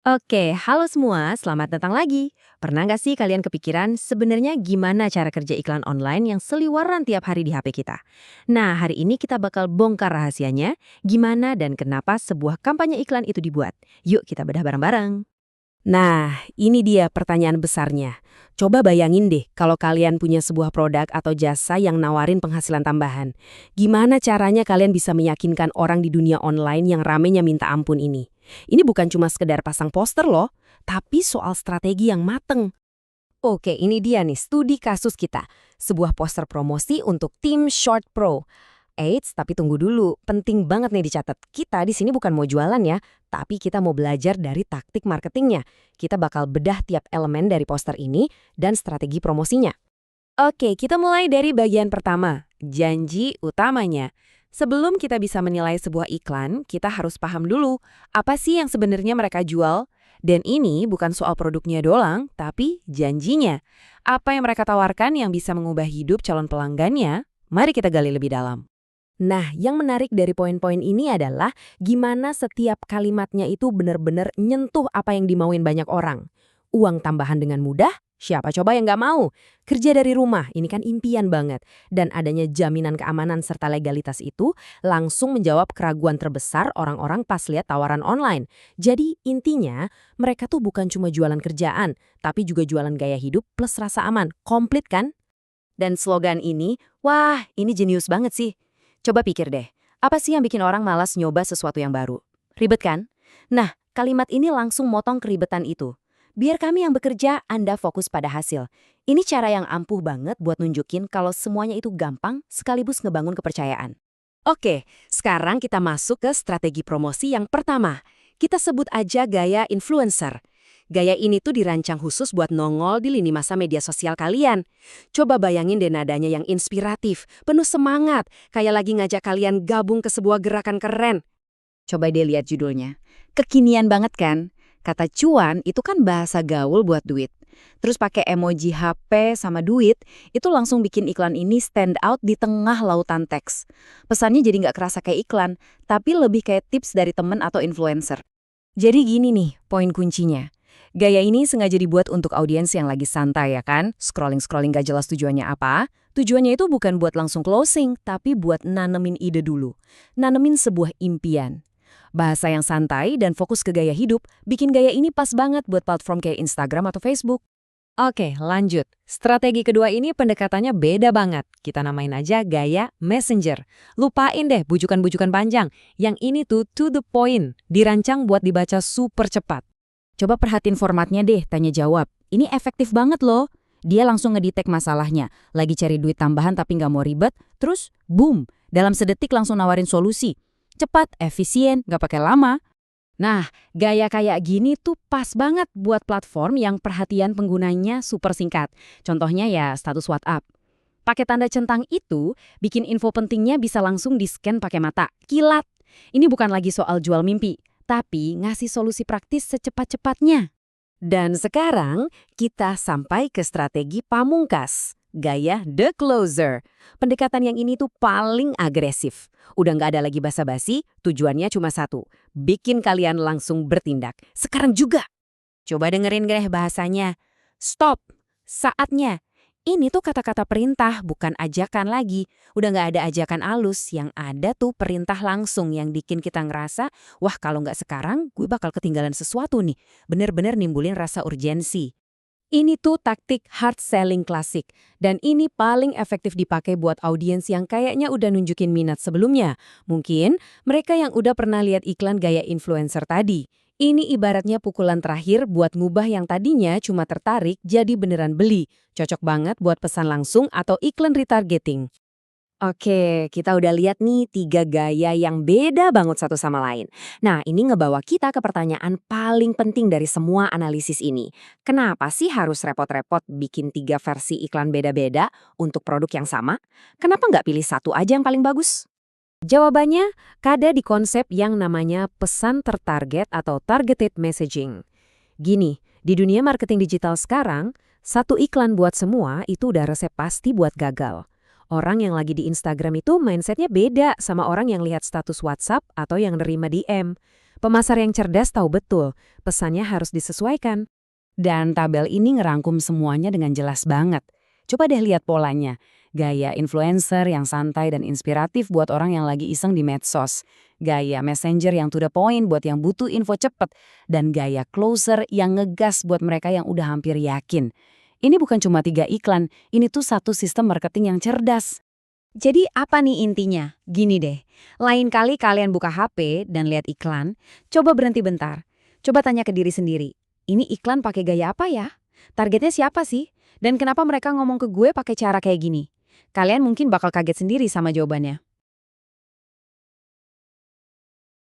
Oke, halo semua, selamat datang lagi. Pernah nggak sih kalian kepikiran sebenarnya gimana cara kerja iklan online yang seliweran tiap hari di HP kita? Nah, hari ini kita bakal bongkar rahasianya, gimana dan kenapa sebuah kampanye iklan itu dibuat. Yuk kita bedah bareng-bareng. Nah, ini dia pertanyaan besarnya. Coba bayangin deh kalau kalian punya sebuah produk atau jasa yang nawarin penghasilan tambahan. Gimana caranya kalian bisa meyakinkan orang di dunia online yang ramenya minta ampun ini? Ini bukan cuma sekedar pasang poster loh, tapi soal strategi yang mateng. Oke, ini dia nih studi kasus kita. Sebuah poster promosi untuk tim Short Pro. Eits, tapi tunggu dulu. Penting banget nih dicatat. Kita di sini bukan mau jualan ya, tapi kita mau belajar dari taktik marketingnya. Kita bakal bedah tiap elemen dari poster ini dan strategi promosinya. Oke, kita mulai dari bagian pertama, janji utamanya. Sebelum kita bisa menilai sebuah iklan, kita harus paham dulu apa sih yang sebenarnya mereka jual. Dan ini bukan soal produknya doang, tapi janjinya. Apa yang mereka tawarkan yang bisa mengubah hidup calon pelanggannya? Mari kita gali lebih dalam. Nah, yang menarik dari poin-poin ini adalah gimana setiap kalimatnya itu benar-benar nyentuh apa yang dimauin banyak orang. Uang tambahan dengan mudah? Siapa coba yang nggak mau? Kerja dari rumah, ini kan impian banget. Dan adanya jaminan keamanan serta legalitas itu langsung menjawab keraguan terbesar orang-orang pas lihat tawaran online. Jadi intinya, mereka tuh bukan cuma jualan kerjaan, tapi juga jualan gaya hidup plus rasa aman. Komplit kan? Dan slogan ini, wah ini jenius banget sih. Coba pikir deh, apa sih yang bikin orang malas nyoba sesuatu yang baru? Ribet kan? Nah, kalimat ini langsung motong keribetan itu. Biar kami yang bekerja, Anda fokus pada hasil. Ini cara yang ampuh banget buat nunjukin kalau semuanya itu gampang sekaligus ngebangun kepercayaan. Oke, sekarang kita masuk ke strategi promosi yang pertama. Kita sebut aja gaya influencer. Gaya ini tuh dirancang khusus buat nongol di lini masa media sosial kalian. Coba bayangin deh nadanya yang inspiratif, penuh semangat, kayak lagi ngajak kalian gabung ke sebuah gerakan keren. Coba deh lihat judulnya. Kekinian banget kan? Kata cuan itu kan bahasa gaul buat duit. Terus pakai emoji HP sama duit, itu langsung bikin iklan ini stand out di tengah lautan teks. Pesannya jadi nggak kerasa kayak iklan, tapi lebih kayak tips dari temen atau influencer. Jadi gini nih, poin kuncinya. Gaya ini sengaja dibuat untuk audiens yang lagi santai ya kan? Scrolling-scrolling gak jelas tujuannya apa. Tujuannya itu bukan buat langsung closing, tapi buat nanemin ide dulu. Nanemin sebuah impian. Bahasa yang santai dan fokus ke gaya hidup bikin gaya ini pas banget buat platform kayak Instagram atau Facebook. Oke, lanjut. Strategi kedua ini pendekatannya beda banget. Kita namain aja gaya messenger. Lupain deh bujukan-bujukan panjang. Yang ini tuh to the point, dirancang buat dibaca super cepat. Coba perhatiin formatnya deh, tanya jawab. Ini efektif banget loh. Dia langsung ngedetect masalahnya. Lagi cari duit tambahan tapi nggak mau ribet. Terus, boom, dalam sedetik langsung nawarin solusi. Cepat, efisien, nggak pakai lama. Nah, gaya kayak gini tuh pas banget buat platform yang perhatian penggunanya super singkat. Contohnya ya status WhatsApp. Pakai tanda centang itu, bikin info pentingnya bisa langsung di-scan pakai mata. Kilat. Ini bukan lagi soal jual mimpi, tapi ngasih solusi praktis secepat-cepatnya. Dan sekarang kita sampai ke strategi pamungkas. Gaya The Closer. Pendekatan yang ini tuh paling agresif. Udah nggak ada lagi basa-basi, tujuannya cuma satu. Bikin kalian langsung bertindak. Sekarang juga. Coba dengerin deh bahasanya. Stop. Saatnya. Ini tuh kata-kata perintah, bukan ajakan lagi. Udah nggak ada ajakan alus, yang ada tuh perintah langsung yang bikin kita ngerasa, wah kalau nggak sekarang, gue bakal ketinggalan sesuatu nih. Bener-bener nimbulin rasa urgensi. Ini tuh taktik hard selling klasik, dan ini paling efektif dipakai buat audiens yang kayaknya udah nunjukin minat sebelumnya. Mungkin mereka yang udah pernah lihat iklan gaya influencer tadi. Ini ibaratnya pukulan terakhir buat ngubah yang tadinya cuma tertarik jadi beneran beli. Cocok banget buat pesan langsung atau iklan retargeting. Oke, kita udah lihat nih 3 gaya yang beda banget satu sama lain. Nah, ini ngebawa kita ke pertanyaan paling penting dari semua analisis ini. Kenapa sih harus repot-repot bikin 3 versi iklan beda-beda untuk produk yang sama? Kenapa nggak pilih satu aja yang paling bagus? Jawabannya, ada di konsep yang namanya pesan tertarget atau targeted messaging. Gini, di dunia marketing digital sekarang, satu iklan buat semua itu udah resep pasti buat gagal. Orang yang lagi di Instagram itu mindsetnya beda sama orang yang lihat status WhatsApp atau yang nerima DM. Pemasar yang cerdas tahu betul, pesannya harus disesuaikan. Dan tabel ini ngerangkum semuanya dengan jelas banget. Coba deh lihat polanya. Gaya influencer yang santai dan inspiratif buat orang yang lagi iseng di medsos. Gaya messenger yang to the point buat yang butuh info cepet. Dan gaya closer yang ngegas buat mereka yang udah hampir yakin. Ini bukan cuma 3 iklan, ini tuh satu sistem marketing yang cerdas. Jadi apa nih intinya? Gini deh, lain kali kalian buka HP dan lihat iklan, coba berhenti bentar. Coba tanya ke diri sendiri, ini iklan pakai gaya apa ya? Targetnya siapa sih? Dan kenapa mereka ngomong ke gue pakai cara kayak gini? Kalian mungkin bakal kaget sendiri sama jawabannya.